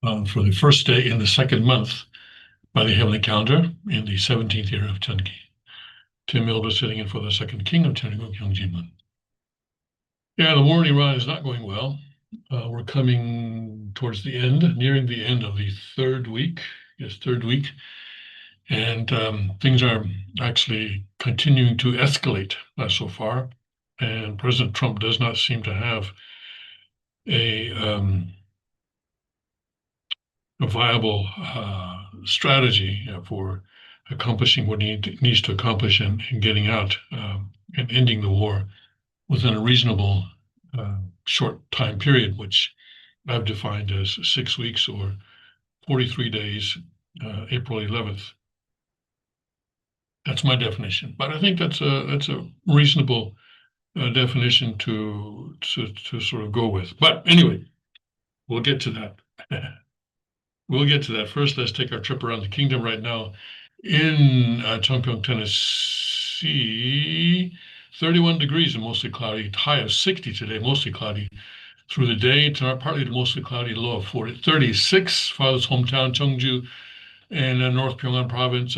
for the first day in the second month by the heavenly calendar in the 17th year of Tenki. Tim Milba sitting in for the second king of Tengu Gyeongjinmun. Yeah, the war in Iran is not going well. We're coming towards the end, nearing the end of the third week. Yes, third week. And things are actually continuing to escalate so far. And President Trump does not seem to have a viable strategy for accomplishing what he needs to accomplish and getting out and ending the war within a reasonable short time period, which I've defined as 6 weeks or 43 days, April 11th. That's my definition, but I think that's a reasonable definition to sort of go with. But anyway, we'll get to that. We'll get to that. First, let's take our trip around the kingdom right now. In Chongpyeong, Tennessee, 31 degrees and mostly cloudy. High of 60 today, mostly cloudy. Through the day, tonight, partly to mostly cloudy, low of 36. Father's hometown, Cheongju, and North Pyongan province,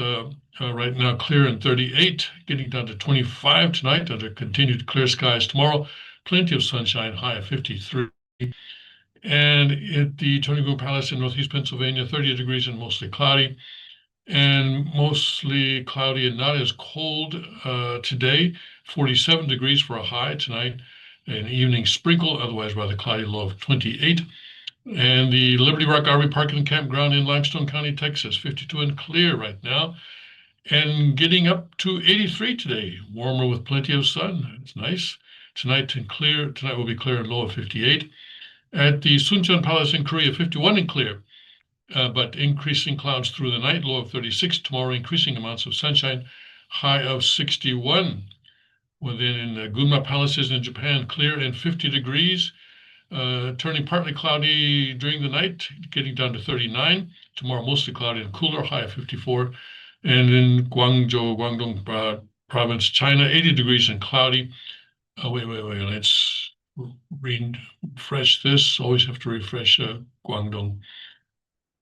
right now clear and 38, getting down to 25 tonight under continued clear skies tomorrow. Plenty of sunshine, high of 53. And at the Tonygoon Palace in Northeast Pennsylvania, 30 degrees and mostly cloudy. And mostly cloudy and not as cold today. 47 degrees for a high tonight. An evening sprinkle, otherwise rather cloudy, low of 28. And the Liberty Rock RV Park and Campground in Limestone County, Texas, 52 and clear right now. And getting up to 83 today, warmer with plenty of sun. It's nice. Tonight will be clear and low of 58. At the Suncheon Palace in Korea, 51 and clear. But increasing clouds through the night, low of 36. Tomorrow, increasing amounts of sunshine, high of 61. Within in Gunma Palaces in Japan, clear and 50 degrees. Turning partly cloudy during the night, getting down to 39. Tomorrow, mostly cloudy and cooler, high of 54. And in Guangzhou, Guangdong province, China, 80 degrees and cloudy. Wait. Let's refresh this. Always have to refresh Guangdong.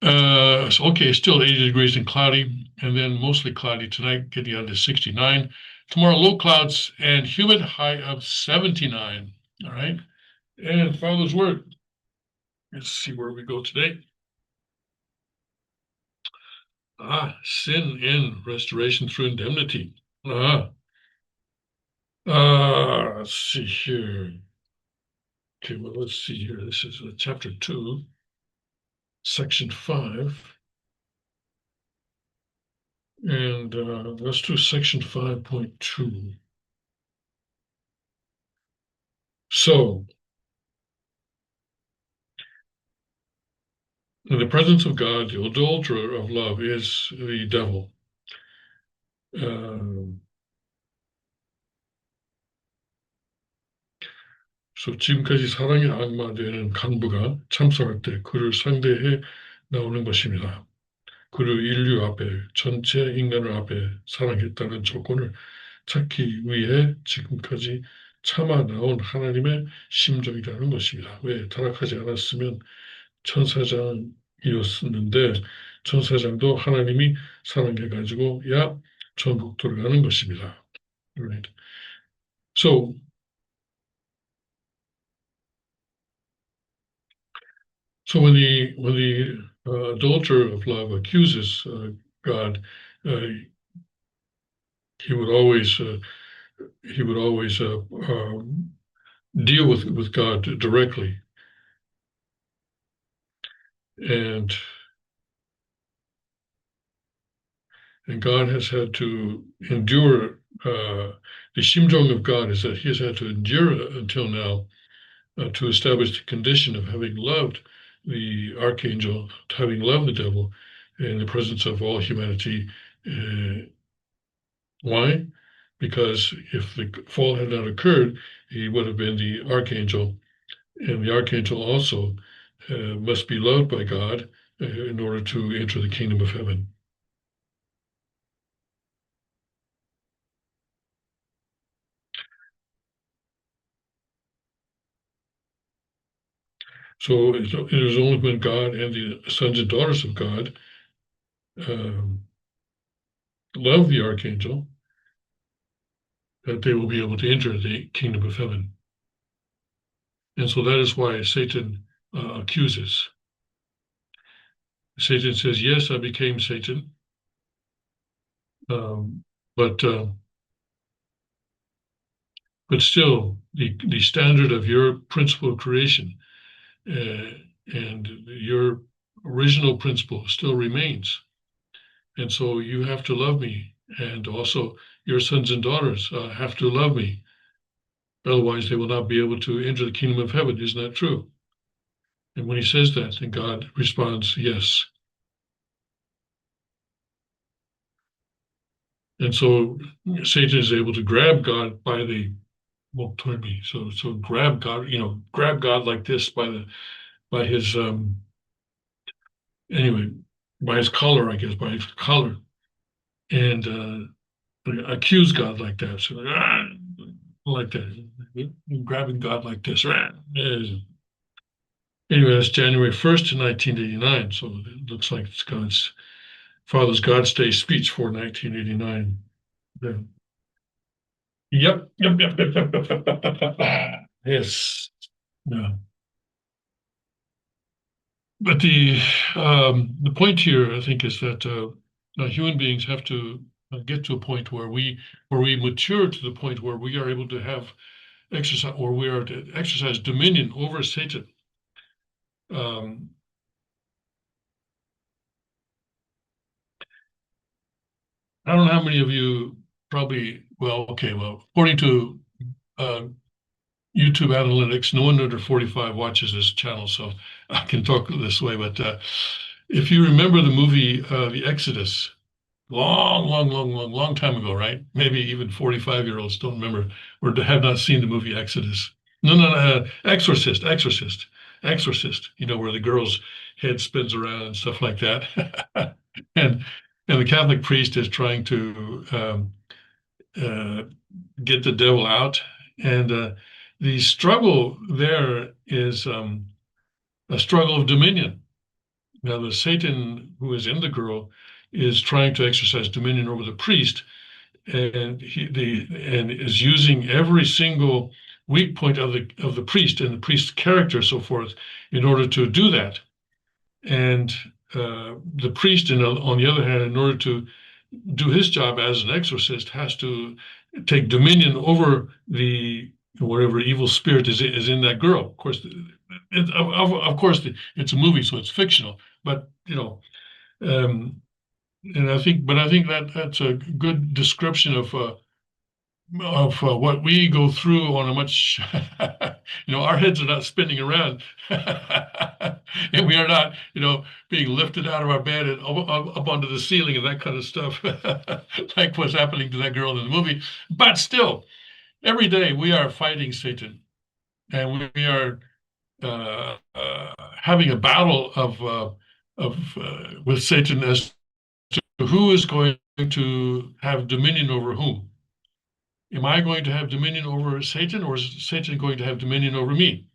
Okay, still 80 degrees and cloudy, and then mostly cloudy tonight, getting down to 69. Tomorrow, low clouds and humid, high of 79. All right. And Father's word. Let's see where we go today. Sin in restoration through indemnity. Let's see here. Okay, well, let's see here. This is chapter 2, section 5. And let's do section 5.2. So, in the presence of God, the adulterer of love is the devil. So 지금까지 사랑의 악마되는 간부가 참석할 때 그를 상대해 나오는 것입니다. 그를 인류 앞에 전체 인간을 앞에 사랑했다는 조건을 찾기 위해 지금까지 참아 나온 하나님의 심정이라는 것입니다. 왜 타락하지 않았으면 천사장이었는데 천사장도 하나님이 사랑해가지고 천국 들어가는 것입니다. Right. So when the adulterer of love accuses God, uh, he would always deal with God directly, and God has had to endure. The 심정 of God is that He has had to endure until now to establish the condition of having loved the archangel, having loved the devil in the presence of all humanity. Why? Because if the fall had not occurred, he would have been the archangel, and the archangel also must be loved by God in order to enter the kingdom of heaven. So it is only when God and the sons and daughters of God um, love the archangel that they will be able to enter the kingdom of heaven. And so that is why Satan accuses. Satan says, "Yes, I became Satan, um, but uh, but still, the standard of your principle of creation uh, and your original principle still remains. And so you have to love me, and also your sons and daughters have to love me. Otherwise, they will not be able to enter the kingdom of heaven. Isn't that true?" And when he says that, then God responds, "Yes." And so Satan is able to grab God by the well, toward me. So grab God, grab God like this by his anyway, by his collar, I guess, by his collar, and accuse God like that. So like that, grabbing God like this. Anyway, that's January 1st, 1989. So it looks like it's God's Father's God's Day speech for 1989. Yeah. Yep. Yes. Yeah. But the point here, I think, is that human beings have to get to a point where we mature to the point where we are able to have exercise, or we are to exercise dominion over Satan. Um, I don't know how many of you probably, well, okay, well, according to uh, YouTube analytics, no one under 45 watches this channel, so I can talk this way. But if you remember the movie The Exodus, long time ago, right? Maybe even 45-year-olds don't remember or have not seen the movie Exodus. No, Exorcist. Where the girl's head spins around and stuff like that, and the Catholic priest is trying to uh, get the devil out, and the struggle there is a struggle of dominion. Now, the Satan who is in the girl is trying to exercise dominion over the priest, and and is using every single weak point of the priest and the priest's character, so forth, in order to do that. And the priest, on the other hand, in order to do his job as an exorcist, has to take dominion over the whatever evil spirit is in that girl. Of course, of course, it's a movie, so it's fictional. But and I think that that's a good description of what we go through on a much, our heads are not spinning around, and we are not, being lifted out of our bed and up onto the ceiling and that kind of stuff, like what's happening to that girl in the movie. But still, every day we are fighting Satan, and we are having a battle with Satan as to who is going to have dominion over whom. Am I going to have dominion over Satan, or is Satan going to have dominion over me?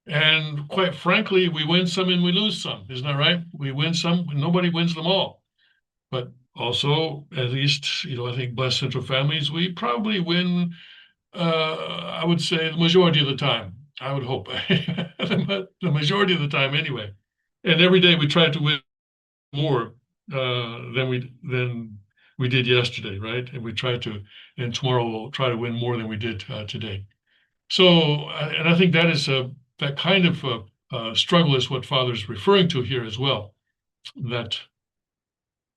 And quite frankly, we win some and we lose some. Isn't that right? We win some, nobody wins them all. But also, at least, I think blessed central families, we probably win, I would say, the majority of the time. I would hope. The majority of the time anyway. And every day we try to win more than we did yesterday, right? And we try to, and tomorrow we'll try to win more than we did today. So, and I think that is that kind of struggle is what Father's referring to here as well. That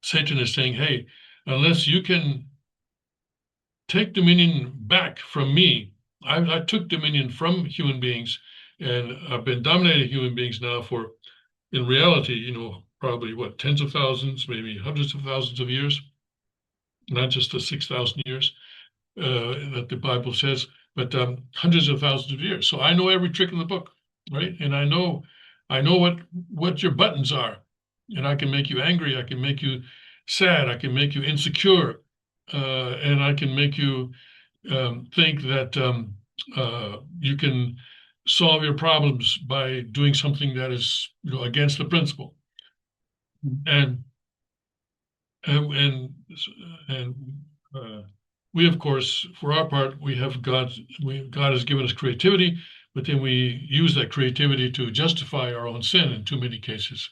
Satan is saying, "Hey, unless you can take dominion back from me, I took dominion from human beings, and I've been dominating human beings now for, in reality, probably what, tens of thousands, maybe hundreds of thousands of years, not just the 6,000 years that the Bible says, but hundreds of thousands of years. So I know every trick in the book, right? And I know what your buttons are, and I can make you angry. I can make you sad. I can make you insecure, and I can make you think that you can solve your problems by doing something that is, against the principle. And and and, and we, of course, for our part, we have God. God has given us creativity, but then we use that creativity to justify our own sin in too many cases.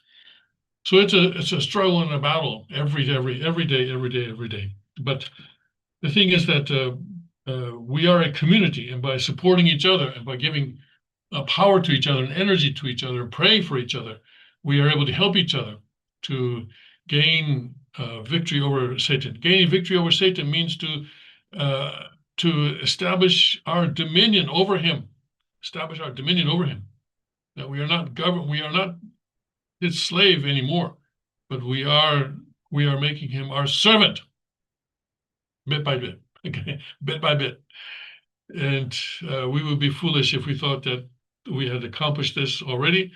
So it's a struggle and a battle every day. But the thing is that we are a community, and by supporting each other and by giving power to each other and energy to each other and praying for each other, we are able to help each other to gain victory over Satan. Gaining victory over Satan means to establish our dominion over him. Establish our dominion over him. That we are not his slave anymore, but we are making him our servant, bit by bit, okay, bit by bit. And we would be foolish if we thought that we had accomplished this already.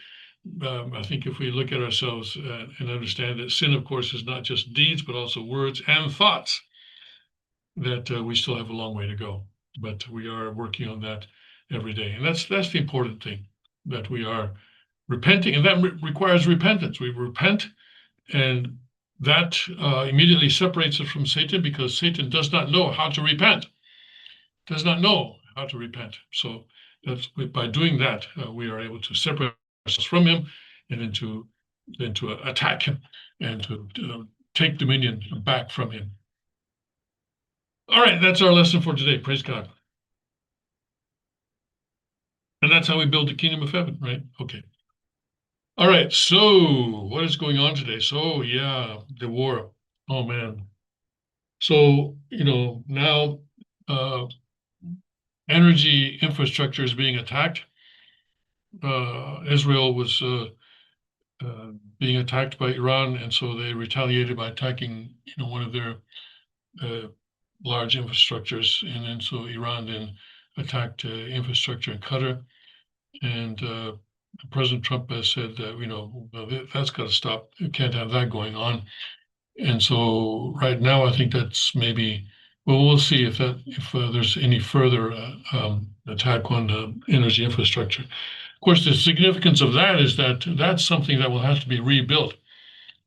I think if we look at ourselves and understand that sin, of course, is not just deeds, but also words and thoughts, that we still have a long way to go. But we are working on that every day. And that's the important thing, that we are repenting, and that requires repentance. We repent, and that immediately separates us from Satan, because Satan does not know how to repent. Does not know how to repent. So that's by doing that, we are able to separate ourselves from him, and then to attack him and to take dominion back from him. All right, that's our lesson for today. Praise God. And that's how we build the kingdom of heaven, right? Okay. All right, so what is going on today? So yeah, the war. Oh man. So, now energy infrastructure is being attacked. Israel was being attacked by Iran, and so they retaliated by attacking, one of their large infrastructures, and then so Iran then attacked infrastructure in Qatar, and President Trump has said that that's got to stop. You can't have that going on. And so right now, I think that's maybe, well, we'll see if there's any further attack on the energy infrastructure. Of course, the significance of that is that that's something that will have to be rebuilt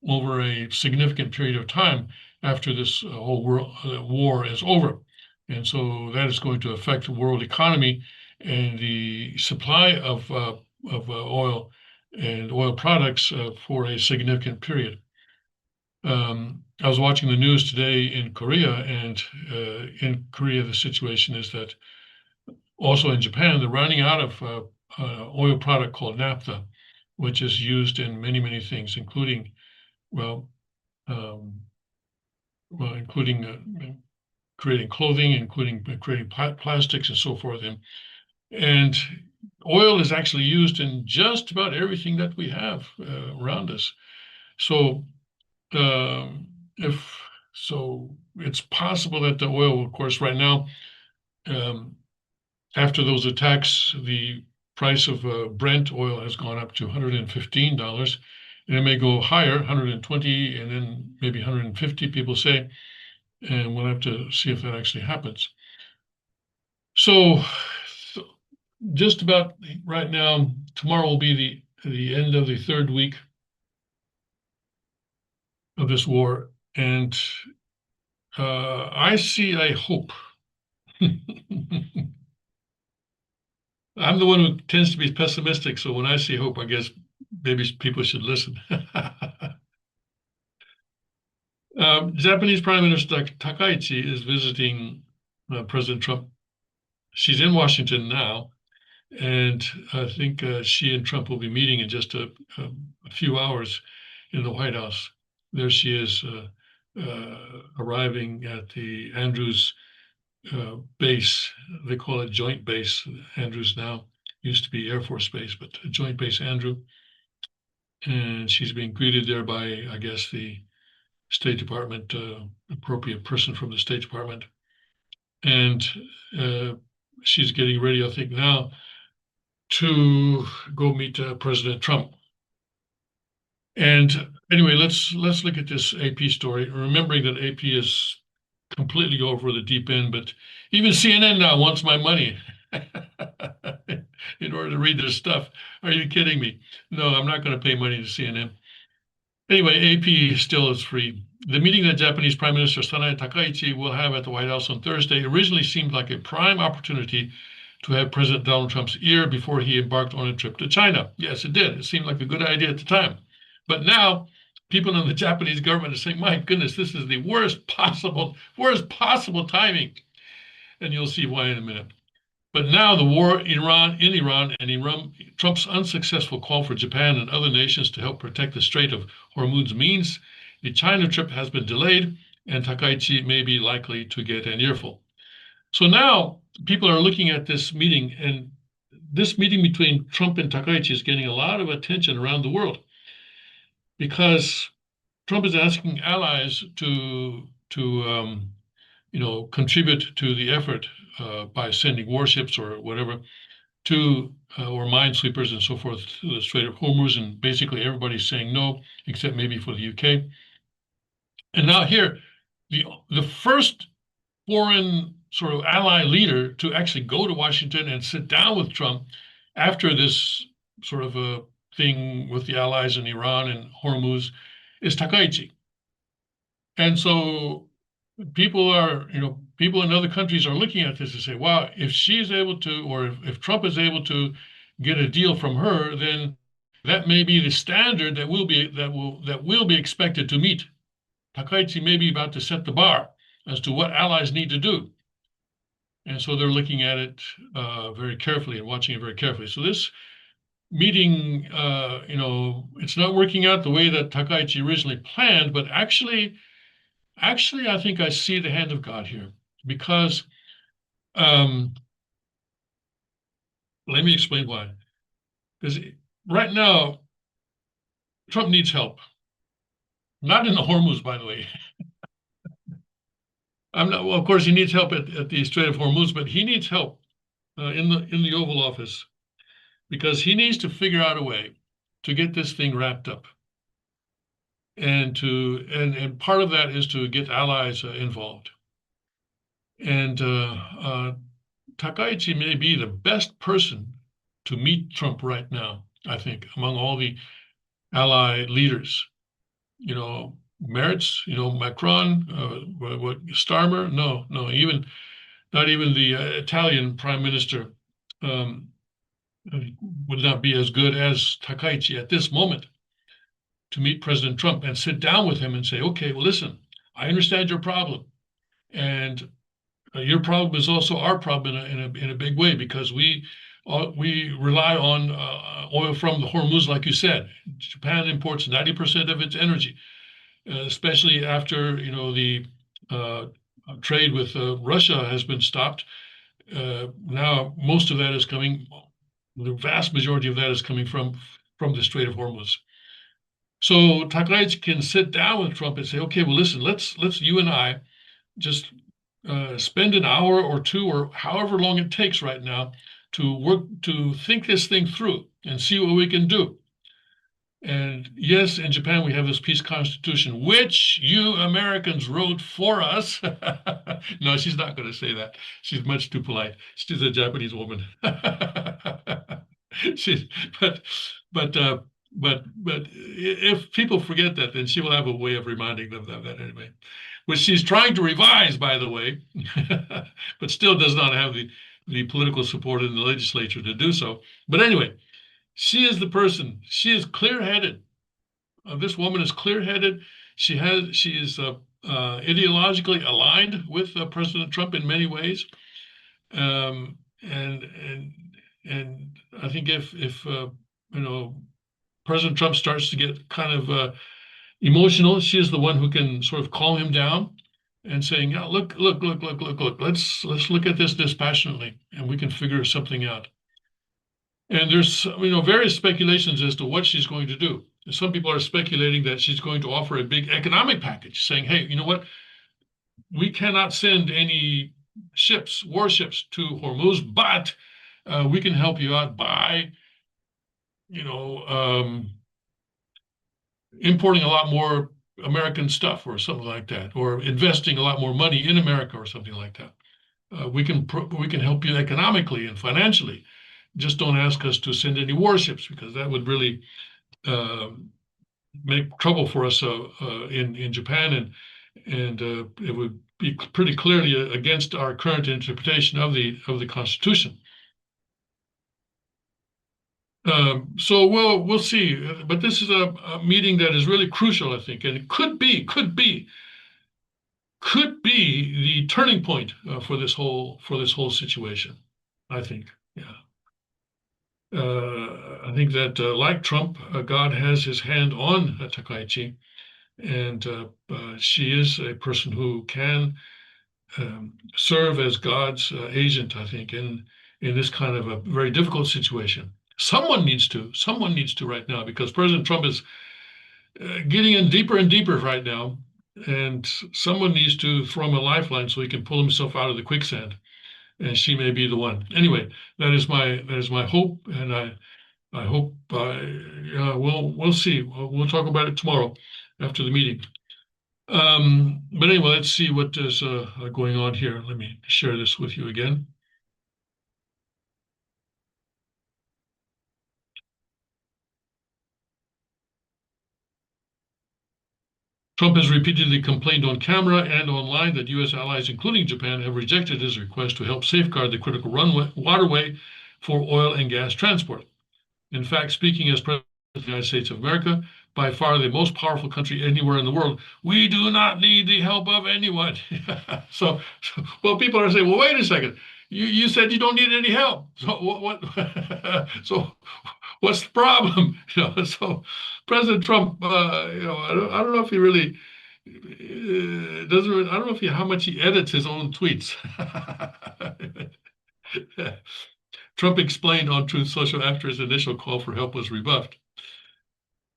over a significant period of time after this whole war is over. And so that is going to affect the world economy and the supply of oil and oil products for a significant period. I was watching the news today in Korea, and in Korea, the situation is that also in Japan, they're running out of oil product called naphtha, which is used in many, many things, including, including creating clothing, including creating plastics and so forth. And oil is actually used in just about everything that we have around us. So it's possible that the oil, of course, right now, after those attacks, the price of Brent oil has gone up to $115, and it may go higher, 120, and then maybe 150, people say, and we'll have to see if that actually happens. So just about right now, tomorrow will be the end of the third week of this war, and I see a hope. I'm the one who tends to be pessimistic, so when I see hope, I guess maybe people should listen. Japanese Prime Minister Takaichi is visiting President Trump. She's in Washington now, and I think she and Trump will be meeting in just a few hours in the White House. There she is, arriving at the Andrews base. They call it Joint Base Andrews now. Used to be Air Force Base, but Joint Base Andrew. And she's being greeted there by, I guess, the State Department, appropriate person from the State Department. And she's getting ready, I think, now to go meet President Trump. And anyway, let's look at this AP story, remembering that AP is completely over the deep end, but even CNN now wants my money. in order to read their stuff. Are you kidding me? No, I'm not going to pay money to CNN. Anyway, AP still is free. The meeting that Japanese Prime Minister Sanae Takaichi will have at the White House on Thursday originally seemed like a prime opportunity to have President Donald Trump's ear before he embarked on a trip to China. Yes, it did. It seemed like a good idea at the time. But now people in the Japanese government are saying, my goodness, this is the worst possible timing. And you'll see why in a minute. But now the war in Iran and Trump's unsuccessful call for Japan and other nations to help protect the Strait of Hormuz means the China trip has been delayed and Takaichi may be likely to get an earful. So now people are looking at this meeting, and this meeting between Trump and Takaichi is getting a lot of attention around the world because Trump is asking allies to contribute to the effort by sending warships or whatever or minesweepers and so forth to the Strait of Hormuz, and basically everybody's saying no, except maybe for the UK. And now here, the first foreign sort of ally leader to actually go to Washington and sit down with Trump after this sort of a thing with the allies in Iran and Hormuz is Takaichi. And so people in other countries are looking at this and say, wow, if she's able to, or if Trump is able to get a deal from her, then that may be the standard that will be expected to meet. Takaichi may be about to set the bar as to what allies need to do. And so they're looking at it very carefully and watching it very carefully. So this meeting, it's not working out the way that Takaichi originally planned, but actually, I think I see the hand of God here because let me explain why. Because right now, Trump needs help. Not in the Hormuz, by the way. Well, of course, he needs help at the Strait of Hormuz, but he needs help in the Oval Office because he needs to figure out a way to get this thing wrapped up. And part of that is to get allies involved. And Takaichi may be the best person to meet Trump right now, I think, among all the ally leaders. Merz, Macron, Starmer, no, not even the Italian prime minister would not be as good as Takaichi at this moment to meet President Trump and sit down with him and say, okay, well, listen, I understand your problem. And your problem is also our problem in a big way because we rely on oil from the Hormuz, like you said. Japan imports 90% of its energy, especially after the trade with Russia has been stopped. Now most of that is coming. The vast majority of that is coming from the Strait of Hormuz. So Takaichi can sit down with Trump and say, okay, well, listen, let's you and I just spend an hour or two or however long it takes right now to think this thing through and see what we can do. And yes, in Japan, we have this peace constitution, which you Americans wrote for us. No, she's not going to say that. She's much too polite. She's a Japanese woman. But if people forget that, then she will have a way of reminding them of that anyway, which she's trying to revise, by the way, but still does not have the political support in the legislature to do so. But anyway, she is the person. She is clear-headed. This woman is clear-headed. She is ideologically aligned with President Trump in many ways, and I think if President Trump starts to get kind of emotional, she is the one who can sort of calm him down and saying, yeah, look, let's look at this dispassionately, and we can figure something out. And there's various speculations as to what she's going to do. Some people are speculating that she's going to offer a big economic package, saying, hey, you know what? We cannot send any warships to Hormuz, but we can help you out by importing a lot more American stuff or something like that, or investing a lot more money in America or something like that. We can help you economically and financially. just don't ask us to send any warships, because that would really make trouble for us in Japan, and it would be pretty clearly against our current interpretation of the Constitution. So we'll see. But this is a meeting that is really crucial, I think, and it could be the turning point for this whole situation. I think, yeah. I think that like Trump, God has his hand on Takaichi, and she is a person who can serve as God's agent, I think, in this kind of a very difficult situation. Someone needs to right now, because President Trump is getting in deeper and deeper right now, and someone needs to throw him a lifeline so he can pull himself out of the quicksand. And she may be the one. Anyway, that is my hope, and I hope we'll see. We'll talk about it tomorrow after the meeting. But anyway, let's see what is going on here. Let me share this with you again. Trump has repeatedly complained on camera and online that U.S. allies, including Japan, have rejected his request to help safeguard the critical waterway for oil and gas transport. In fact, speaking as President of the United States of America, by far the most powerful country anywhere in the world, we do not need the help of anyone. So, well, people are saying, well, wait a second. You said you don't need any help. So what so what's the problem? So President Trump, I don't know if he really doesn't. I don't know how much he edits his own tweets. Trump explained on Truth Social after his initial call for help was rebuffed.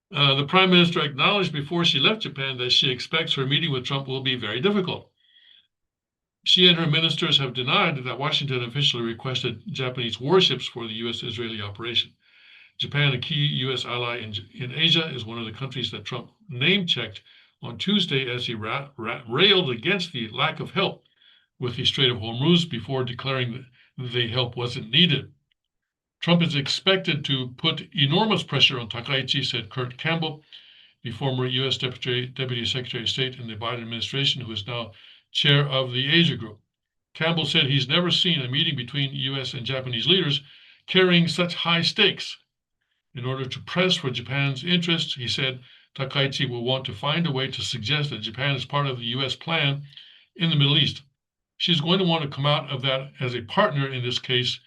The prime minister acknowledged before she left Japan that she expects her meeting with Trump will be very difficult. She and her ministers have denied that Washington officially requested Japanese warships for the U.S.-Israeli operation. Japan, a key U.S. ally in Asia, is one of the countries that Trump name-checked on Tuesday as he railed against the lack of help with the Strait of Hormuz before declaring that the help wasn't needed. Trump is expected to put enormous pressure on Takaichi, said Kurt Campbell, the former U.S. Deputy Secretary of State in the Biden administration, who is now chair of the Asia Group. Campbell said he's never seen a meeting between U.S. and Japanese leaders carrying such high stakes. In order to press for Japan's interests, he said Takaichi will want to find a way to suggest that Japan is part of the U.S. plan in the Middle East. She's going to want to come out of that as a partner in this case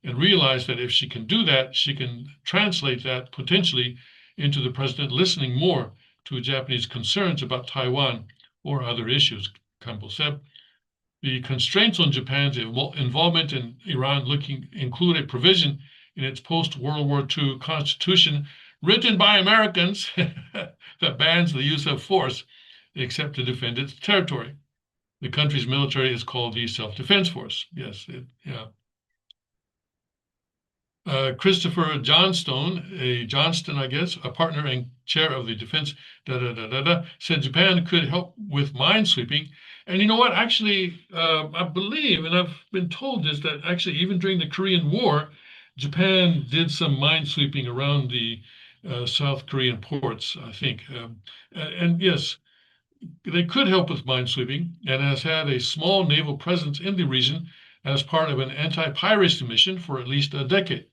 and realize that if she can do that, she can translate that potentially into the president listening more to Japanese concerns about Taiwan or other issues, Campbell said. The constraints on Japan's involvement in Iran include a provision in its post-World War II constitution written by Americans that bans the use of force except to defend its territory. The country's military is called the Self-Defense Force. Yes, yeah. Christopher Johnston, I guess, a partner and chair of the defense, said Japan could help with minesweeping. And you know what? Actually, I believe, and I've been told this, that actually even during the Korean War, Japan did some minesweeping around the South Korean ports, I think. And yes, they could help with minesweeping and has had a small naval presence in the region as part of an anti-piracy mission for at least a decade.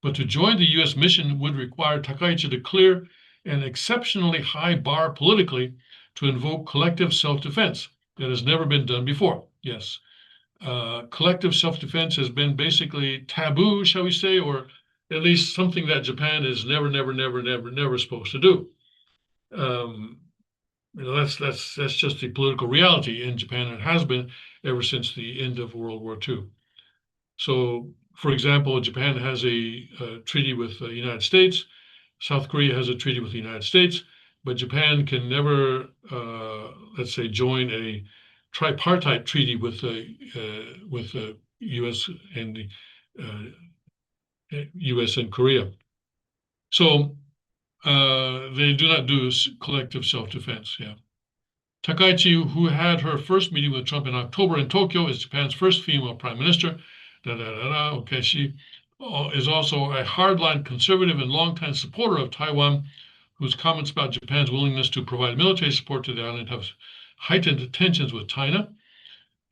But to join the U.S. mission would require Takaichi to clear an exceptionally high bar politically to invoke collective self-defense that has never been done before. Yes, collective self-defense has been basically taboo, shall we say, or at least something that Japan is never supposed to do. That's just the political reality in Japan. It has been ever since the end of World War II. So, for example, Japan has a treaty with the United States. South Korea has a treaty with the United States, but Japan can never, let's say, join a tripartite treaty with the U.S. and the U.S. and Korea. So they do not do collective self-defense. Yeah. Takaichi, who had her first meeting with Trump in October in Tokyo, is Japan's first female prime minister. Okay, she is also a hardline conservative and longtime supporter of Taiwan, whose comments about Japan's willingness to provide military support to the island have heightened tensions with China.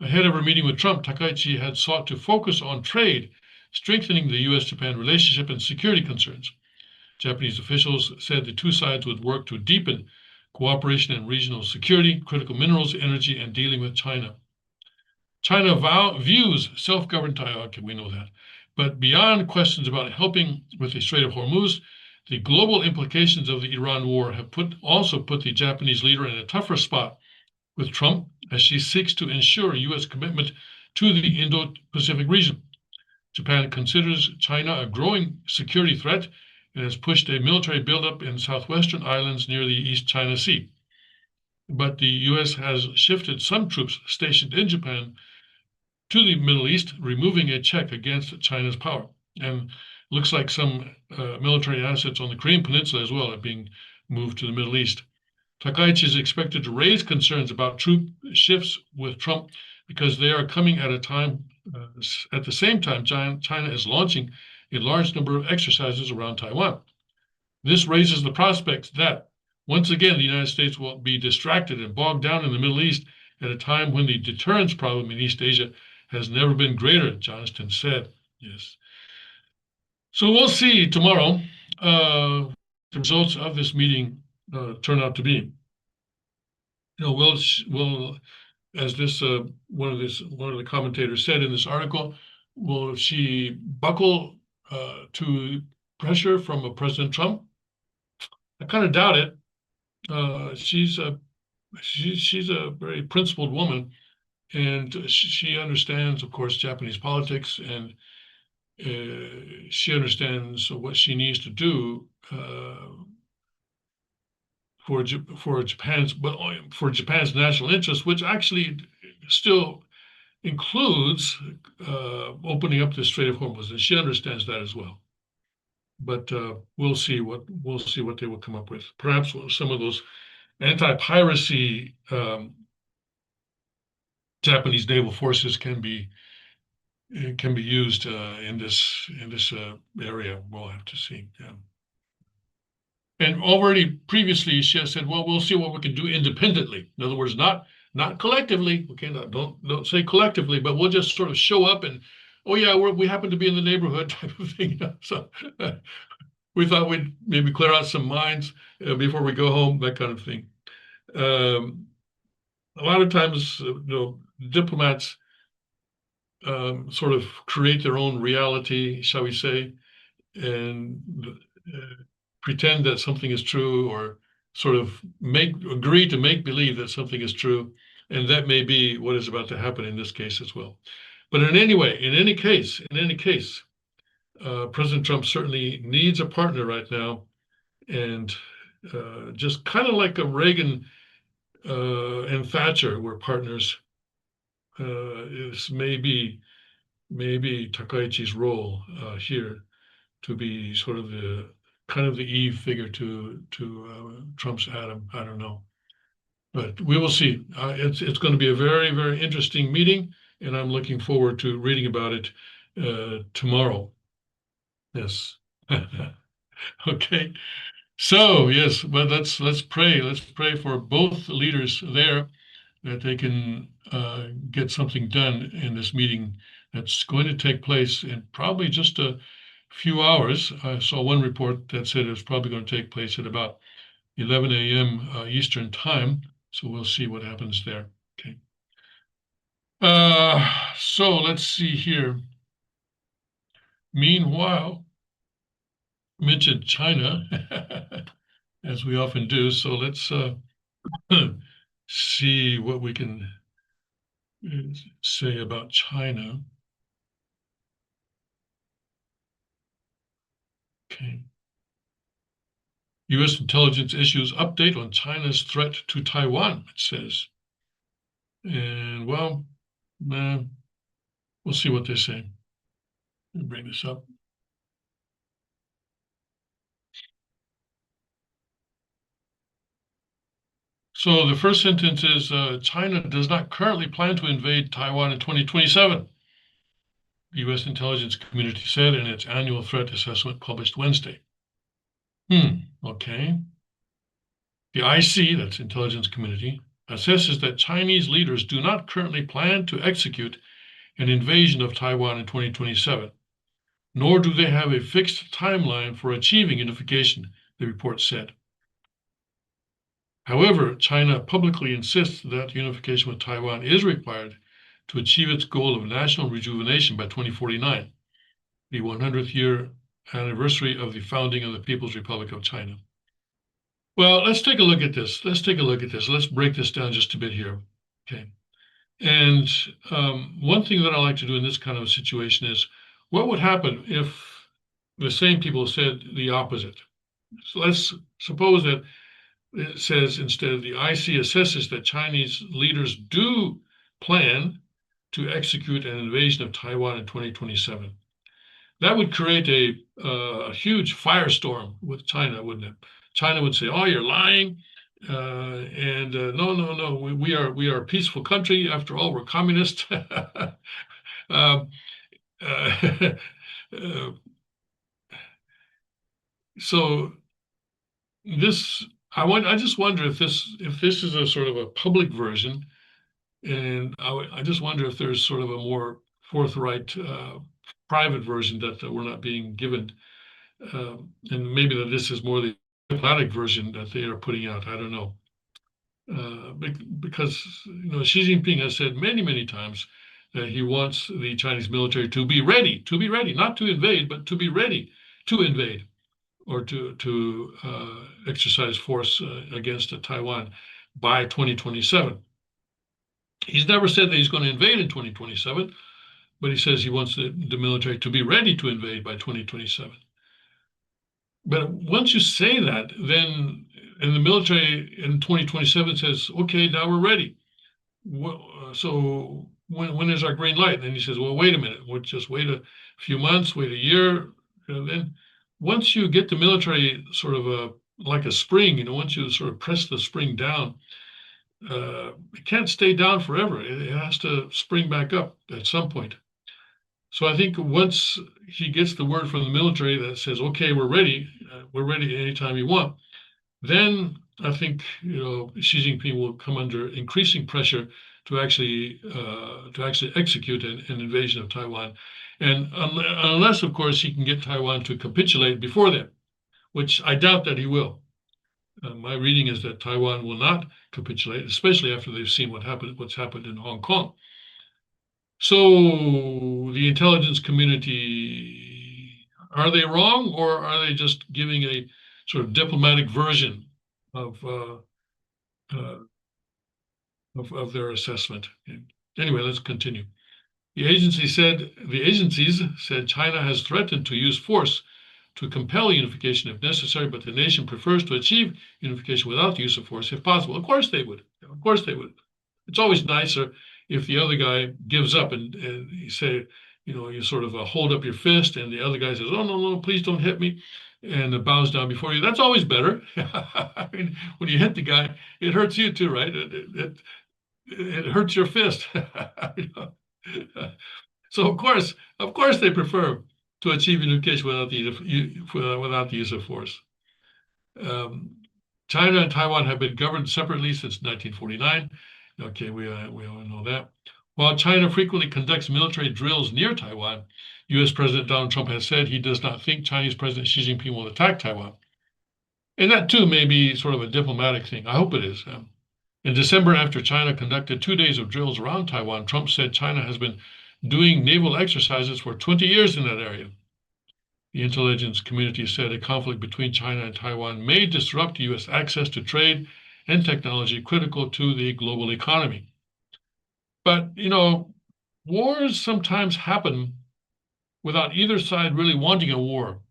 Ahead of her meeting with Trump, Takaichi had sought to focus on trade, strengthening the U.S.-Japan relationship and security concerns. Japanese officials said the two sides would work to deepen cooperation in regional security, critical minerals, energy, and dealing with China. China views self-governed Taiwan, we know that, but beyond questions about helping with the Strait of Hormuz, the global implications of the Iran war have also put the Japanese leader in a tougher spot with Trump as she seeks to ensure U.S. commitment to the Indo-Pacific region. Japan considers China a growing security threat and has pushed a military buildup in southwestern islands near the East China Sea. But the U.S. has shifted some troops stationed in Japan to the Middle East, removing a check against China's power. And looks like some military assets on the Korean Peninsula as well are being moved to the Middle East. Takaichi is expected to raise concerns about troop shifts with Trump because they are coming at at the same time, China is launching a large number of exercises around Taiwan. This raises the prospect that once again, the United States will be distracted and bogged down in the Middle East at a time when the deterrence problem in East Asia has never been greater, Johnston said. Yes. So we'll see tomorrow the results of this meeting turn out to be. Will as this one of the commentators said in this article, will she buckle to pressure from President Trump? I kind of doubt it. She's a very principled woman, and she understands, of course, Japanese politics, and she understands what she needs to do for Japan's national interest, which actually still includes opening up the Strait of Hormuz, and she understands that as well. But we'll see what they will come up with. Perhaps some of those anti-piracy Japanese naval forces can be used in this area. We'll have to see. Yeah. And already previously, she has said, "Well, we'll see what we can do independently." In other words, not collectively. Okay, don't say collectively, but we'll just sort of show up and, oh yeah, we happen to be in the neighborhood type of thing. So we thought we'd maybe clear out some minds before we go home, that kind of thing. A lot of times, diplomats sort of create their own reality, shall we say, and pretend that something is true, or sort of agree to make believe that something is true, and that may be what is about to happen in this case as well. But in any case, President Trump certainly needs a partner right now, and just kind of like a Reagan and Thatcher were partners. Is maybe Takaichi's role here to be sort of the Eve figure to Trump's Adam. I don't know, but we will see. It's going to be a very, very interesting meeting, and I'm looking forward to reading about it tomorrow. Yes. Okay. So yes, but let's pray. Let's pray for both leaders there, that they can get something done in this meeting that's going to take place in probably just a few hours. I saw one report that said it's probably going to take place at about 11 a.m. Eastern time. So we'll see what happens there. Okay. So let's see here. Meanwhile, mentioned China, as we often do. So let's see what we can say about China. Okay. U.S. intelligence issues update on China's threat to Taiwan, it says. And well, we'll see what they say. Let me bring this up. So the first sentence is China does not currently plan to invade Taiwan in 2027. the U.S. intelligence community said in its annual threat assessment published Wednesday. Okay. The IC, that's intelligence community, assesses that Chinese leaders do not currently plan to execute an invasion of Taiwan in 2027, nor do they have a fixed timeline for achieving unification, the report said. However, China publicly insists that unification with Taiwan is required to achieve its goal of national rejuvenation by 2049, the 100th year anniversary of the founding of the People's Republic of China. Well, let's take a look at this. Let's break this down just a bit here. Okay. And one thing that I like to do in this kind of a situation is, what would happen if the same people said the opposite? So let's suppose that it says instead the IC assesses that Chinese leaders do plan to execute an invasion of Taiwan in 2027. That would create a huge firestorm with China, wouldn't it? China would say, "Oh, you're lying," no, we are a peaceful country. After all, we're communist. um, uh, so this, I just wonder if this is a sort of a public version, and I just wonder if there's sort of a more forthright private version that we're not being given, and maybe that this is more the diplomatic version that they are putting out. I don't know, because Xi Jinping has said many times that he wants the Chinese military to be ready, not to invade, but to be ready to invade or to exercise force against Taiwan by 2027. He's never said that he's going to invade in 2027, but he says he wants the military to be ready to invade by 2027. But once you say that, then and the military in 2027 says, "Okay, now we're ready." So when is our green light? And then he says, "Well, wait a minute. We'll just wait a few months, wait a year." And then once you get the military sort of like a spring, once you sort of press the spring down, it can't stay down forever. It has to spring back up at some point. So I think once he gets the word from the military that says, "Okay, we're ready anytime you want," then I think Xi Jinping will come under increasing pressure to actually execute an invasion of Taiwan, and unless, of course, he can get Taiwan to capitulate before then, which I doubt that he will. My reading is that Taiwan will not capitulate, especially after they've seen what's happened in Hong Kong. So the intelligence community, are they wrong, or are they just giving a sort of diplomatic version of their assessment? Anyway, let's continue. The agencies said China has threatened to use force to compel unification if necessary, but the nation prefers to achieve unification without the use of force if possible. Of course they would. Of course they would. It's always nicer if the other guy gives up and you say, you sort of hold up your fist, and the other guy says, "Oh, no, please don't hit me," and bows down before you. That's always better. I mean, when you hit the guy, it hurts you too, right? It hurts your fist. So of course, they prefer to achieve unification without the use of force. China and Taiwan have been governed separately since 1949. Okay, we all know that. While China frequently conducts military drills near Taiwan, U.S. President Donald Trump has said he does not think Chinese President Xi Jinping will attack Taiwan. And that too may be sort of a diplomatic thing. I hope it is. In December, after China conducted 2 days of drills around Taiwan, Trump said China has been doing naval exercises for 20 years in that area. The intelligence community said a conflict between China and Taiwan may disrupt U.S. access to trade and technology critical to the global economy. But, wars sometimes happen without either side really wanting a war.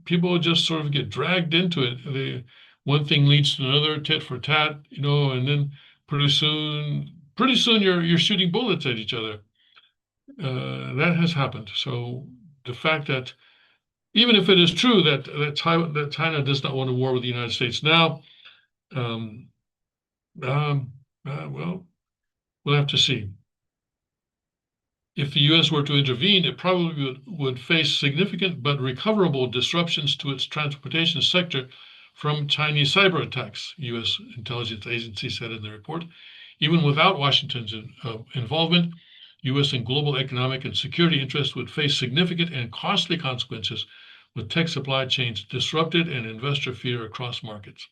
People just sort of get dragged into it. One thing leads to another, tit for tat, and then pretty soon you're shooting bullets at each other. That has happened. So the fact that even if it is true that China does not want a war with the United States now, well, we'll have to see. If the U.S. were to intervene, it probably would face significant but recoverable disruptions to its transportation sector from Chinese cyber attacks, U.S. intelligence agency said in the report. Even without Washington's involvement, U.S. and global economic and security interests would face significant and costly consequences with tech supply chains disrupted and investor fear across markets.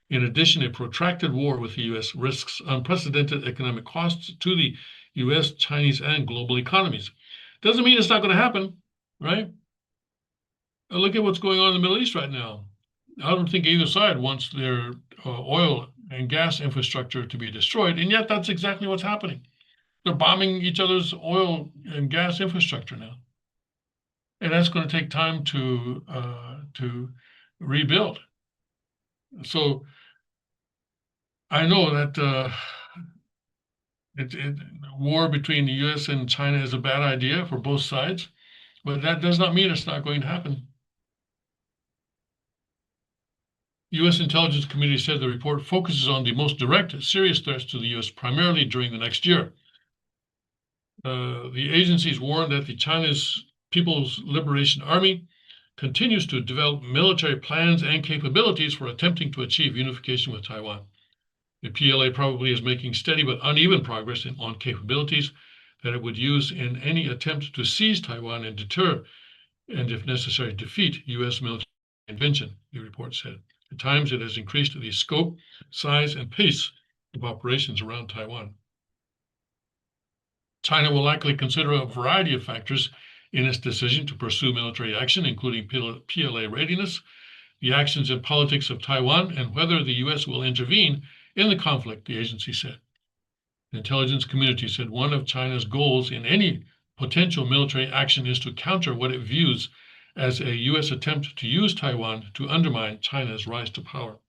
In addition, a protracted war with the U.S. risks unprecedented economic costs to the U.S., Chinese, and global economies. Doesn't mean it's not going to happen, right? Look at what's going on in the Middle East right now. I don't think either side wants their oil and gas infrastructure to be destroyed, and yet that's exactly what's happening. They're bombing each other's oil and gas infrastructure now, and that's going to take time to rebuild. So I know that war between the U.S. and China is a bad idea for both sides, but that does not mean it's not going to happen. U.S. intelligence community said the report focuses on the most direct, serious threats to the U.S. primarily during the next year. The agencies warned that the China's People's Liberation Army continues to develop military plans and capabilities for attempting to achieve unification with Taiwan. The PLA probably is making steady but uneven progress on capabilities that it would use in any attempt to seize Taiwan and deter, and if necessary, defeat U.S. military intervention, the report said. At times, it has increased the scope, size, and pace of operations around Taiwan. China will likely consider a variety of factors in its decision to pursue military action, including PLA readiness, the actions and politics of Taiwan, and whether the U.S. will intervene in the conflict, the agency said. The intelligence community said one of China's goals in any potential military action is to counter what it views as a U.S. attempt to use Taiwan to undermine China's rise to power.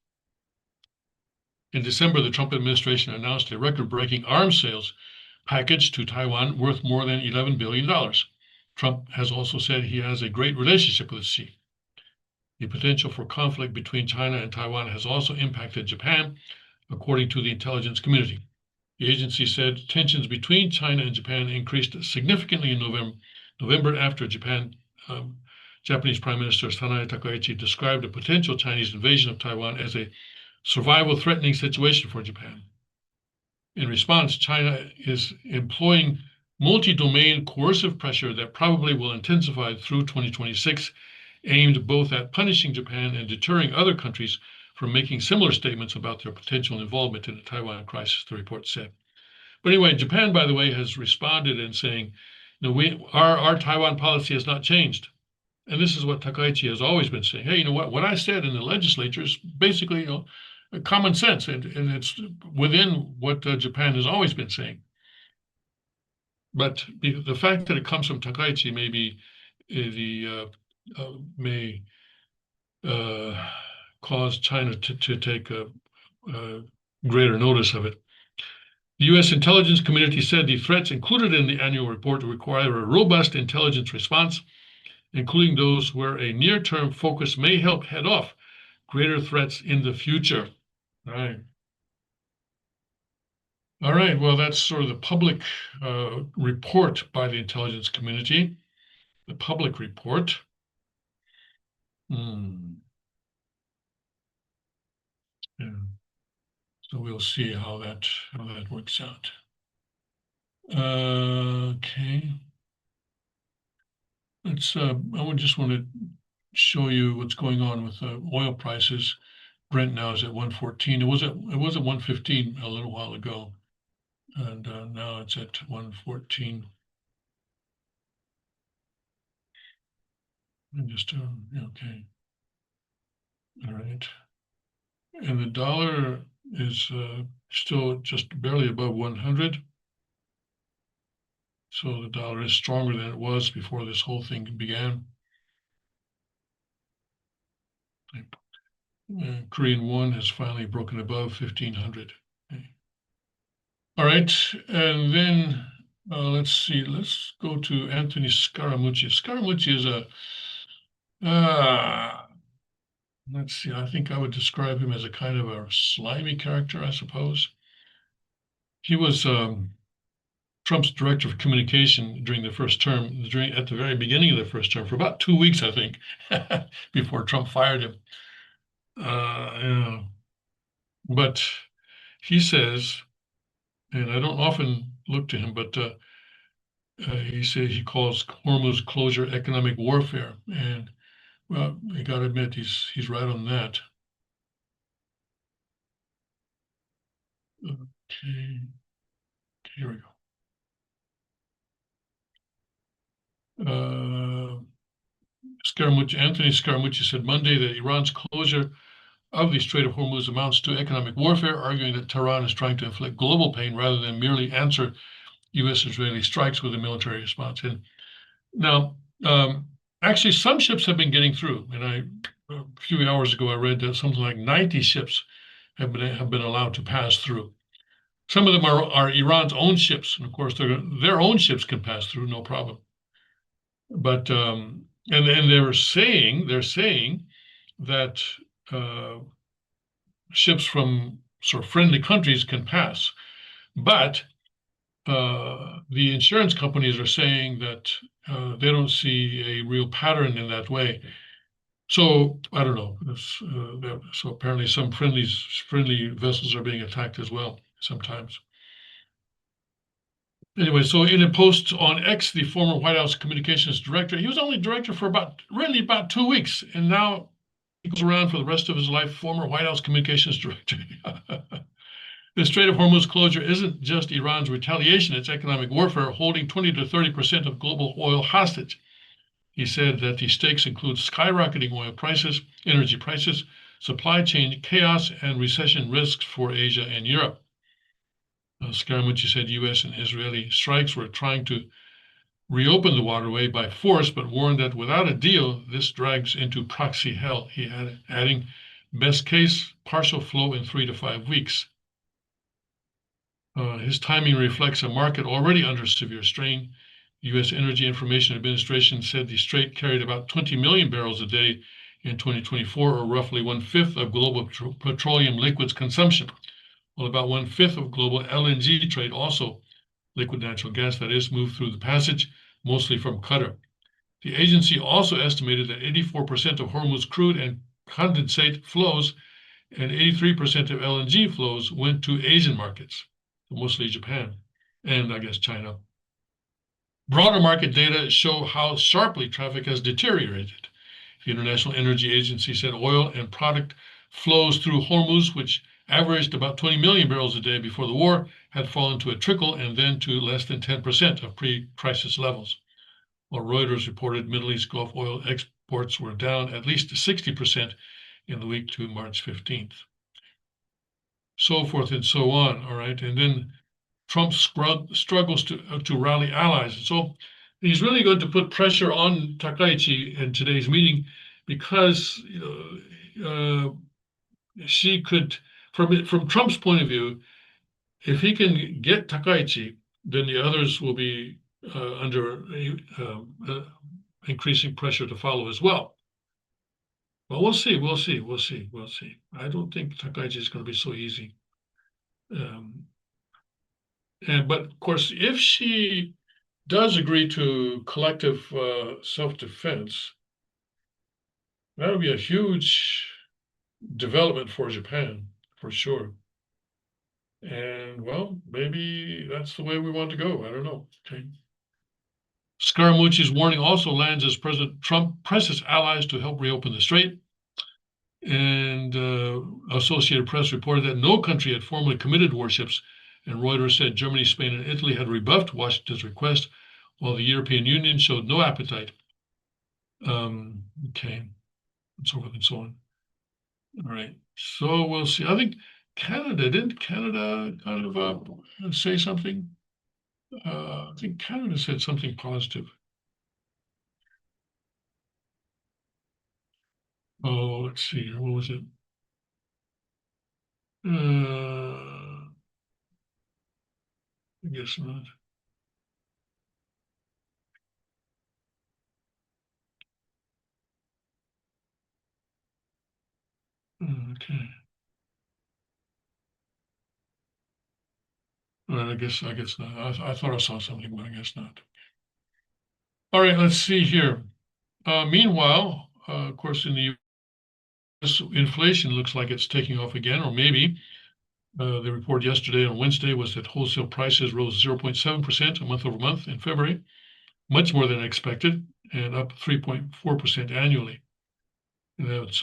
In December, the Trump administration announced a record-breaking arms sales package to Taiwan worth more than $11 billion. Trump has also said he has a great relationship with Xi. The potential for conflict between China and Taiwan has also impacted Japan, according to the intelligence community. The agency said tensions between China and Japan increased significantly in November after Japanese Prime Minister Sanae Takaichi described a potential Chinese invasion of Taiwan as a survival-threatening situation for Japan. In response, China is employing multi-domain coercive pressure that probably will intensify through 2026, aimed both at punishing Japan and deterring other countries from making similar statements about their potential involvement in the Taiwan crisis, the report said. But anyway, Japan, by the way, has responded in saying, our Taiwan policy has not changed. And this is what Takaichi has always been saying. Hey, what I said in the legislature is basically, common sense, and it's within what Japan has always been saying. But the fact that it comes from Takaichi may cause China to take a greater notice of it. The U.S. intelligence community said the threats included in the annual report require a robust intelligence response, including those where a near-term focus may help head off greater threats in the future. All right. Well, that's sort of the public report by the intelligence community. The public report. Yeah. So we'll see how that works out. Okay. I just want to show you what's going on with oil prices. Brent now is at 114. It was at 115 a little while ago, and now it's at 114. And just okay. All right. And the dollar is still just barely above 100. So the dollar is stronger than it was before this whole thing began. Korean won has finally broken above 1,500. Okay. All right, and then let's see. Let's go to Anthony Scaramucci. Scaramucci is let's see. I think I would describe him as a kind of a slimy character, I suppose. He was Trump's director of communication during the first term, at the very beginning of the first term, for about 2 weeks, I think, before Trump fired him. Yeah. But he says, and I don't often look to him, but he said he calls Hormuz closure economic warfare, and well, I got to admit he's right on that. Okay, here we go. Anthony Scaramucci said Monday that Iran's closure of the Strait of Hormuz amounts to economic warfare, arguing that Tehran is trying to inflict global pain rather than merely answer U.S.-Israeli strikes with a military response. And now, actually, some ships have been getting through. And a few hours ago, I read that something like 90 ships have been allowed to pass through. Some of them are Iran's own ships, and of course, their own ships can pass through, no problem. But and they're saying that ships from sort of friendly countries can pass, but the insurance companies are saying that they don't see a real pattern in that way. So I don't know. So apparently some friendly vessels are being attacked as well sometimes. Anyway, so in a post on X, the former White House communications director, he was only director for about 2 weeks, and now he goes around for the rest of his life, former White House communications director. The Strait of Hormuz closure isn't just Iran's retaliation, it's economic warfare, holding 20 to 30% of global oil hostage. He said that the stakes include skyrocketing oil prices, energy prices, supply chain chaos, and recession risks for Asia and Europe. Scaramucci said U.S. and Israeli strikes were trying to reopen the waterway by force, but warned that without a deal, this drags into proxy hell. He added, adding, best case, partial flow in 3 to 5 weeks. His timing reflects a market already under severe strain. U.S. Energy Information Administration said the strait carried about 20 million barrels a day in 2024, or roughly 1/5 of global petroleum liquids consumption, while about 1/5 of global LNG trade, also liquid natural gas, that is, moved through the passage, mostly from Qatar. The agency also estimated that 84% of Hormuz crude and condensate flows and 83% of LNG flows went to Asian markets, mostly Japan and I guess China. Broader market data show how sharply traffic has deteriorated. The International Energy Agency said oil and product flows through Hormuz, which averaged about 20 million barrels a day before the war, had fallen to a trickle and then to less than 10% of pre-crisis levels. While Reuters reported Middle East Gulf oil exports were down at least 60% in the week to March 15th. So forth and so on, all right? And then Trump struggles to rally allies. So he's really going to put pressure on Takaichi in today's meeting because she could, from Trump's point of view, if he can get Takaichi, then the others will be under increasing pressure to follow as well. Well, we'll see. I don't think Takaichi is going to be so easy. But of course, if she does agree to collective self-defense, that would be a huge development for Japan, for sure. And well, maybe that's the way we want to go. I don't know. Okay. Scaramucci's warning also lands as President Trump presses allies to help reopen the strait. And Associated Press reported that no country had formally committed warships, and Reuters said Germany, Spain, and Italy had rebuffed Washington's request, while the European Union showed no appetite. Okay, and so forth and so on. All right, so we'll see. I think didn't Canada kind of say something? I think Canada said something positive. Oh, let's see. What was it? I guess not. Okay. Well, I guess not. I thought I saw something, but I guess not. All right, let's see here. Meanwhile, of course, in the US, inflation looks like it's taking off again, or maybe the report yesterday on Wednesday was that wholesale prices rose 0.7% month over month in February, much more than expected, and up 3.4% annually. And that's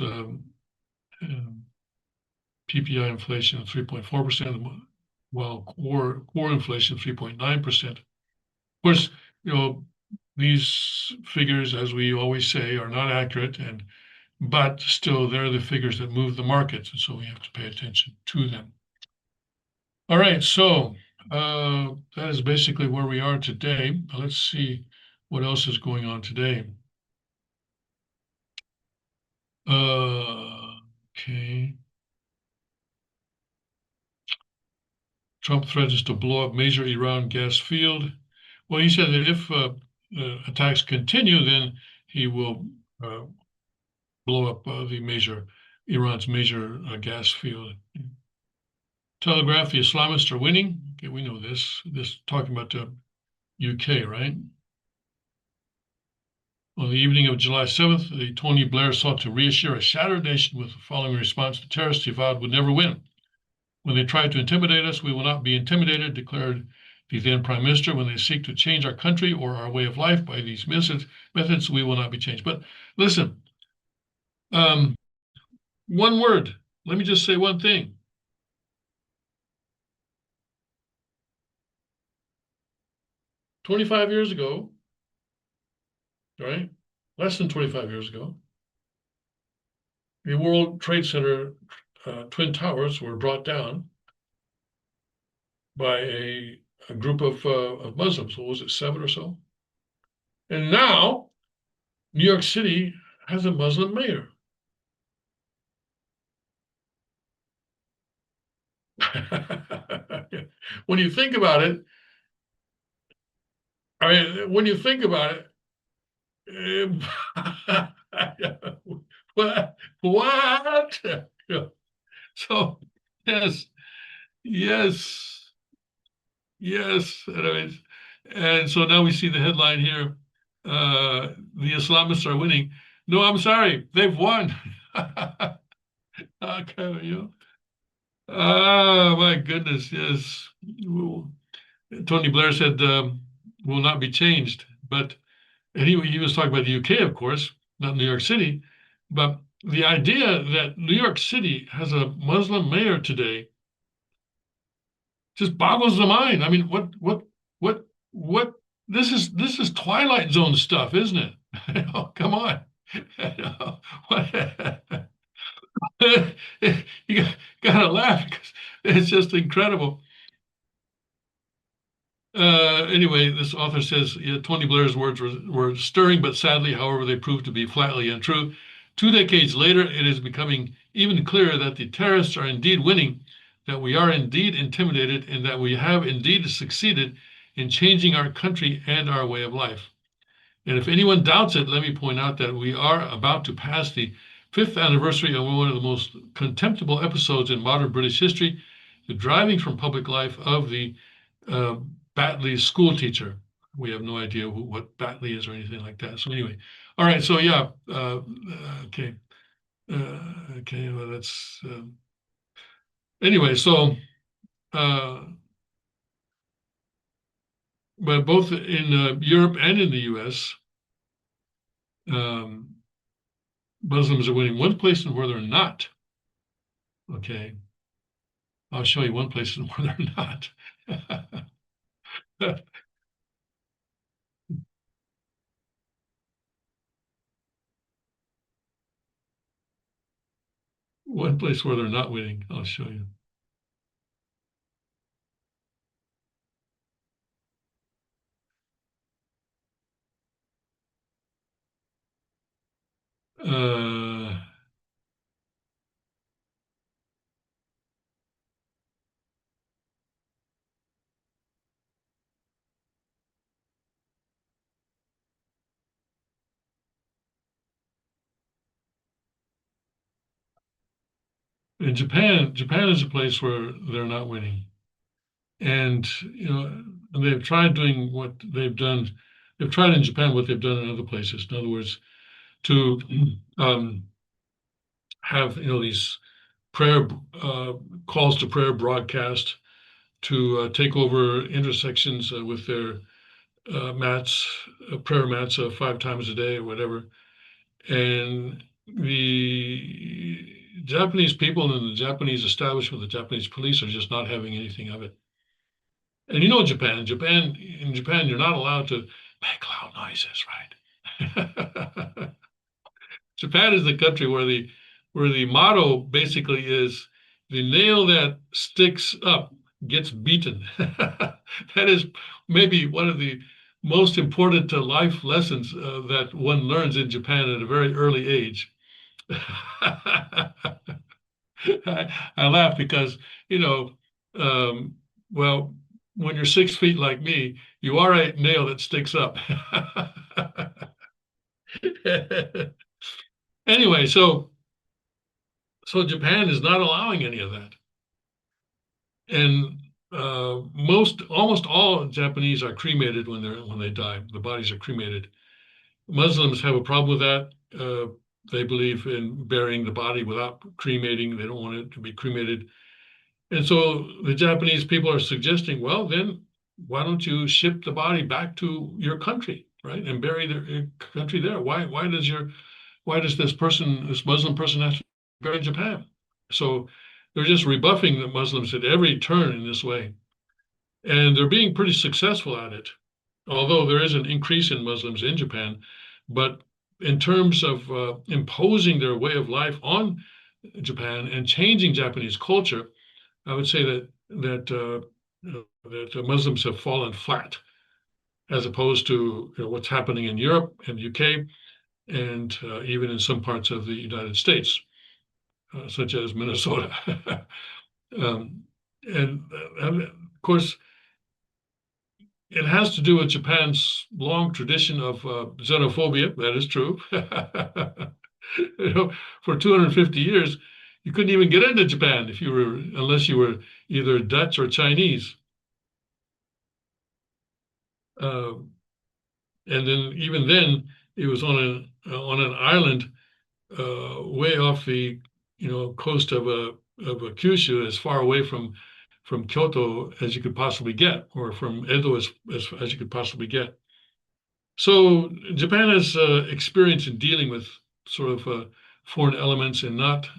PPI inflation of 3.4%, while core inflation 3.9%. Of course, you know, these figures, as we always say, are not accurate, but still they're the figures that move the markets, and so we have to pay attention to them. All right, so that is basically where we are today. Let's see what else is going on today. Okay. Trump threatens to blow up major Iran gas field. Well, he said that if attacks continue, then he will blow up Iran's major gas field. Telegraph: the Islamists are winning. Okay, we know this. This talking about the UK, right? On the evening of July 7th, Tony Blair sought to reassure a shattered nation with the following response: the terrorists he vowed would never win. When they try to intimidate us, we will not be intimidated, declared the then Prime Minister. When they seek to change our country or our way of life by these methods, we will not be changed. But listen, one word. Let me just say one thing. "25 years ago, right? Less than 25 years ago, the World Trade Center Twin Towers were brought down by a group of Muslims. What was it, 7 or so? And now New York City has a Muslim mayor. When you think about it, I mean, when you think about it, what? What? So, yes, yes, yes. And so now we see the headline here: the Islamists are winning. No, I'm sorry, they've won. Okay, oh my goodness, yes. Tony Blair said will not be changed, but and he was talking about the UK, of course, not New York City, but the idea that New York City has a Muslim mayor today just boggles the mind. I mean, what? This is Twilight Zone stuff, isn't it? Come on. You gotta laugh because it's just incredible. Anyway, this author says Tony Blair's words were stirring, but sadly, however, they proved to be flatly untrue. 2 decades later, it is becoming even clearer that the terrorists are indeed winning, that we are indeed intimidated, and that we have indeed succeeded in changing our country and our way of life. And if anyone doubts it, let me point out that we are about to pass the 5th anniversary of one of the most contemptible episodes in modern British history, the driving from public life of the Batley school teacher. We have no idea what Batley is or anything like that. So anyway, all right. So yeah, okay, okay. Well, that's anyway. So, but both in Europe and in the U.S., Muslims are winning. One place where they're not. Okay, I'll show you one place where they're not. One place where they're not winning. I'll show you. Uh, in Japan is a place where they're not winning. And they've tried doing what they've done. They've tried in Japan what they've done in other places. In other words, to um, have these prayer calls to prayer broadcast, to take over intersections with their mats, prayer mats, 5 times a day or whatever. And the Japanese people and the Japanese establishment, the Japanese police, are just not having anything of it. And in Japan, you're not allowed to make loud noises, right? Japan is the country where the motto basically is the nail that sticks up gets beaten. That is maybe one of the most important life lessons that one learns in Japan at a very early age. I laugh because, you know, um, well, when you're 6 feet like me, you are a nail that sticks up. Anyway, so Japan is not allowing any of that, and almost all Japanese are cremated when they die. The bodies are cremated. Muslims have a problem with that. They believe in burying the body without cremating. They don't want it to be cremated. And so the Japanese people are suggesting, well, then why don't you ship the body back to your country, right, and bury the country there? Why does this Muslim person, have to bury in Japan? So they're just rebuffing the Muslims at every turn in this way, and they're being pretty successful at it. Although there is an increase in Muslims in Japan, but in terms of imposing their way of life on Japan and changing Japanese culture, I would say that Muslims have fallen flat, as opposed to what's happening in Europe and the UK, and even in some parts of the United States, such as Minnesota. um, and of course, it has to do with Japan's long tradition of xenophobia. That is true. For 250 years, you couldn't even get into Japan unless you were either Dutch or Chinese. Uh, and then even then, it was on an island way off the coast of Kyushu, as far away from Kyoto as you could possibly get, or from Edo as you could possibly get. So Japan has experience in dealing with sort of foreign elements, and not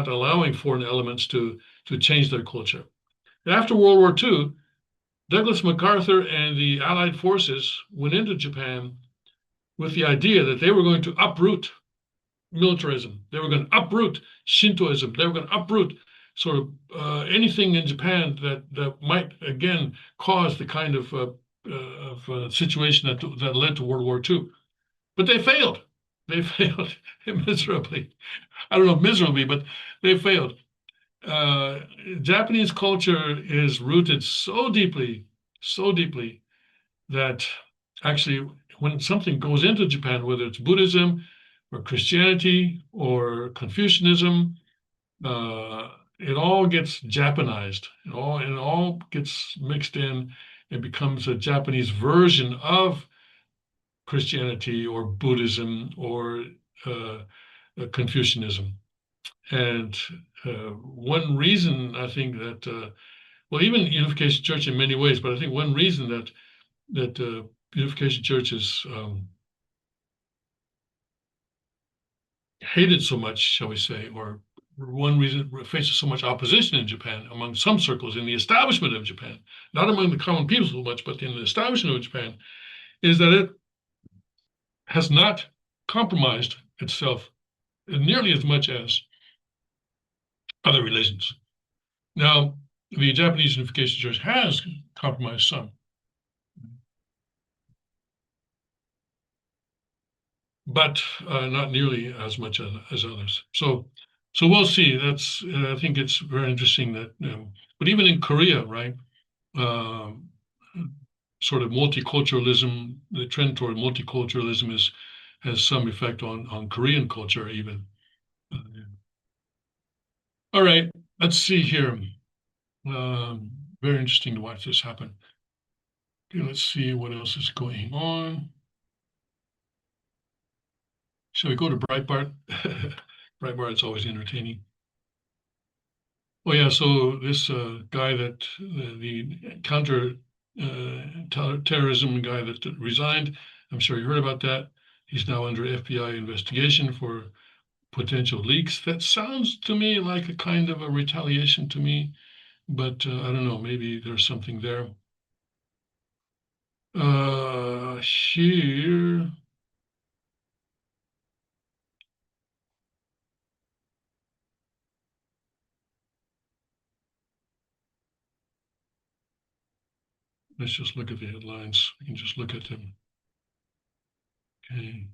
allowing foreign elements to change their culture. And after World War II, Douglas MacArthur and the Allied forces went into Japan with the idea that they were going to uproot militarism. They were going to uproot Shintoism. They were going to uproot sort of anything in Japan that might again cause the kind of situation that led to World War II. But they failed. They failed miserably. I don't know miserably, but they failed. Uh, Japanese culture is rooted so deeply that actually, when something goes into Japan, whether it's Buddhism or Christianity or Confucianism, it all gets Japanized. It all gets mixed in and becomes a Japanese version of Christianity or Buddhism or Confucianism. And one reason I think that, well, even Unification Church in many ways, but I think one reason that Unification Church is hated so much, shall we say, or one reason it faces so much opposition in Japan among some circles in the establishment of Japan, not among the common people so much, but in the establishment of Japan, is that it has not compromised itself nearly as much as other religions. Now, the Japanese Unification Church has compromised some, but not nearly as much as others. So we'll see. I think it's very interesting that, but even in Korea, right? Um, Sort of multiculturalism, the trend toward multiculturalism has some effect on Korean culture even. All right, let's see here. Um, very interesting to watch this happen. Okay, let's see what else is going on. Shall we go to Breitbart? Breitbart is always entertaining. Oh yeah, so this guy that the counter terrorism guy that resigned, I'm sure you heard about that. He's now under FBI investigation for potential leaks. That sounds to me like a kind of a retaliation to me, but I don't know, maybe there's something there. Here, let's just look at the headlines. We can just look at them. Okay.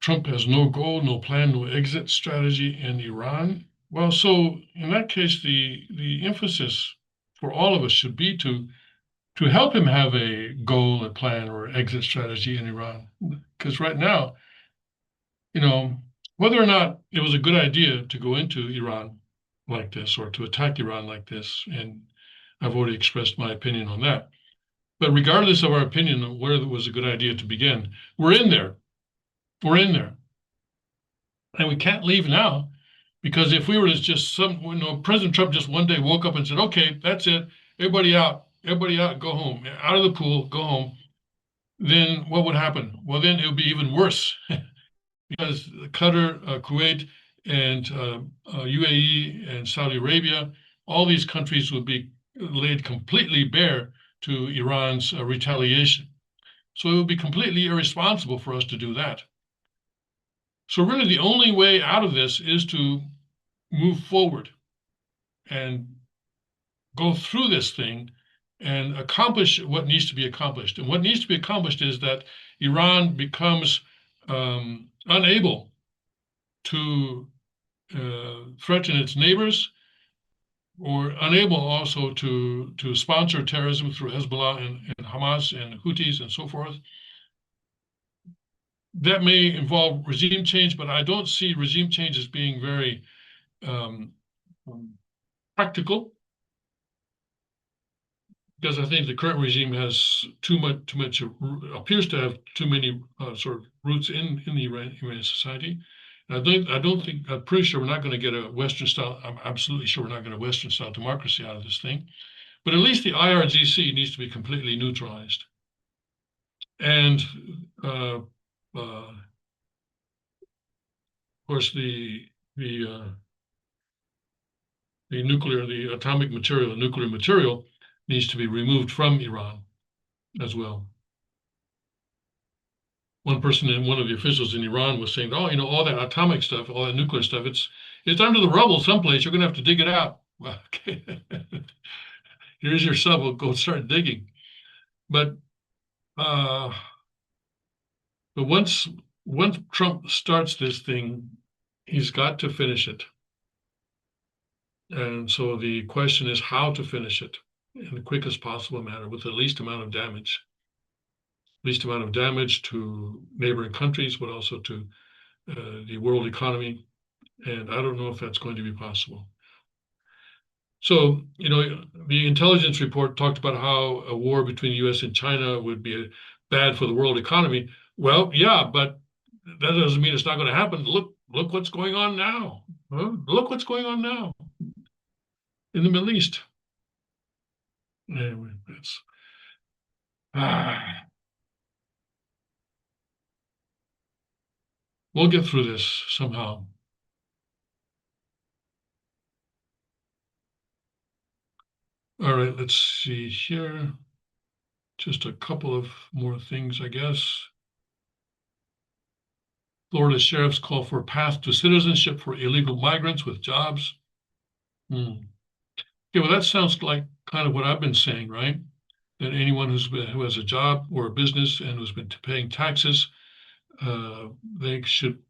Trump has no goal, no plan, no exit strategy in Iran. Well, so in that case, the emphasis for all of us should be to help him have a goal, a plan, or exit strategy in Iran. Because right now, you know, whether or not it was a good idea to go into Iran like this or to attack Iran like this, and I've already expressed my opinion on that. But regardless of our opinion on whether it was a good idea to begin, we're in there. We're in there. And we can't leave now because if we were to just President Trump just one day woke up and said, okay, that's it, everybody out, go home, out of the pool, go home, then what would happen? Well, then it would be even worse because Qatar, Kuwait, and UAE and Saudi Arabia, all these countries would be laid completely bare to Iran's retaliation. So it would be completely irresponsible for us to do that. So really the only way out of this is to move forward and go through this thing and accomplish what needs to be accomplished. And what needs to be accomplished is that Iran becomes unable to threaten its neighbors or unable also to sponsor terrorism through Hezbollah and Hamas and Houthis and so forth. That may involve regime change, but I don't see regime change as being very practical, because I think the current regime has too much appears to have too many sort of roots in the Iranian society. And I'm pretty sure we're not going to get a Western style. I'm absolutely sure we're not going to Western style democracy out of this thing. But at least the IRGC needs to be completely neutralized. And of course, the atomic material, the nuclear material needs to be removed from Iran as well. One person and one of the officials in Iran was saying, "Oh, all that atomic stuff, all that nuclear stuff, it's under the rubble someplace. You're going to have to dig it out." Well, okay, here's your shovel. Go start digging. But once Trump starts this thing, he's got to finish it. And so the question is how to finish it in the quickest possible manner with the least amount of damage. Least amount of damage to neighboring countries, but also to the world economy. And I don't know if that's going to be possible. So, the intelligence report talked about how a war between the US and China would be bad for the world economy. Well, yeah, but that doesn't mean it's not going to happen. Look what's going on now. Huh? Look what's going on now in the Middle East. Anyway, we'll get through this somehow. All right, let's see here. Just a couple of more things, I guess. Florida sheriffs call for a path to citizenship for illegal migrants with jobs. Okay, well, that sounds like kind of what I've been saying, right? That anyone who has a job or a business and who's been paying taxes, they should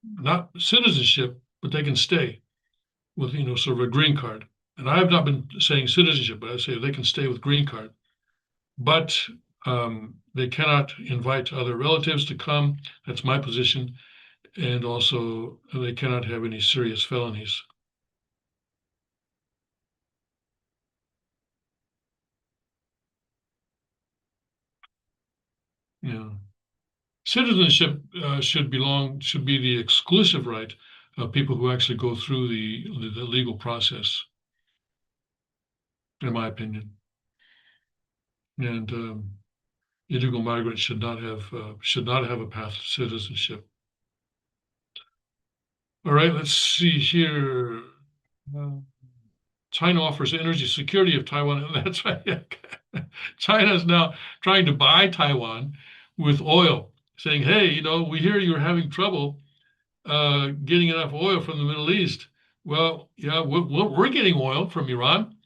not citizenship, but they can stay with, sort of a green card. And I have not been saying citizenship, but I say they can stay with green card. But they cannot invite other relatives to come. That's my position. And also, they cannot have any serious felonies. Yeah. Citizenship should be the exclusive right of people who actually go through the legal process, in my opinion. And illegal migrants should not have a path to citizenship. All right, let's see here. Uh, China offers energy security of Taiwan. That's right. China is now trying to buy Taiwan with oil, saying, "Hey, we hear you're having trouble getting enough oil from the Middle East. Well, yeah, we're getting oil from Iran,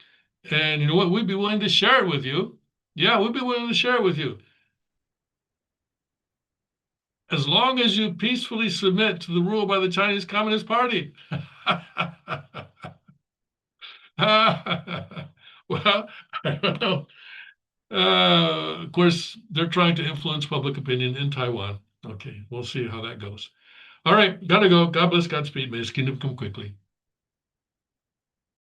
and you know what? We'd be willing to share it with you. Yeah, we'd be willing to share it with you as long as you peacefully submit to the rule by the Chinese Communist Party." Well, I don't know. Of course, they're trying to influence public opinion in Taiwan. Okay, we'll see how that goes. All right, gotta go. God bless, Godspeed. May His kingdom come quickly.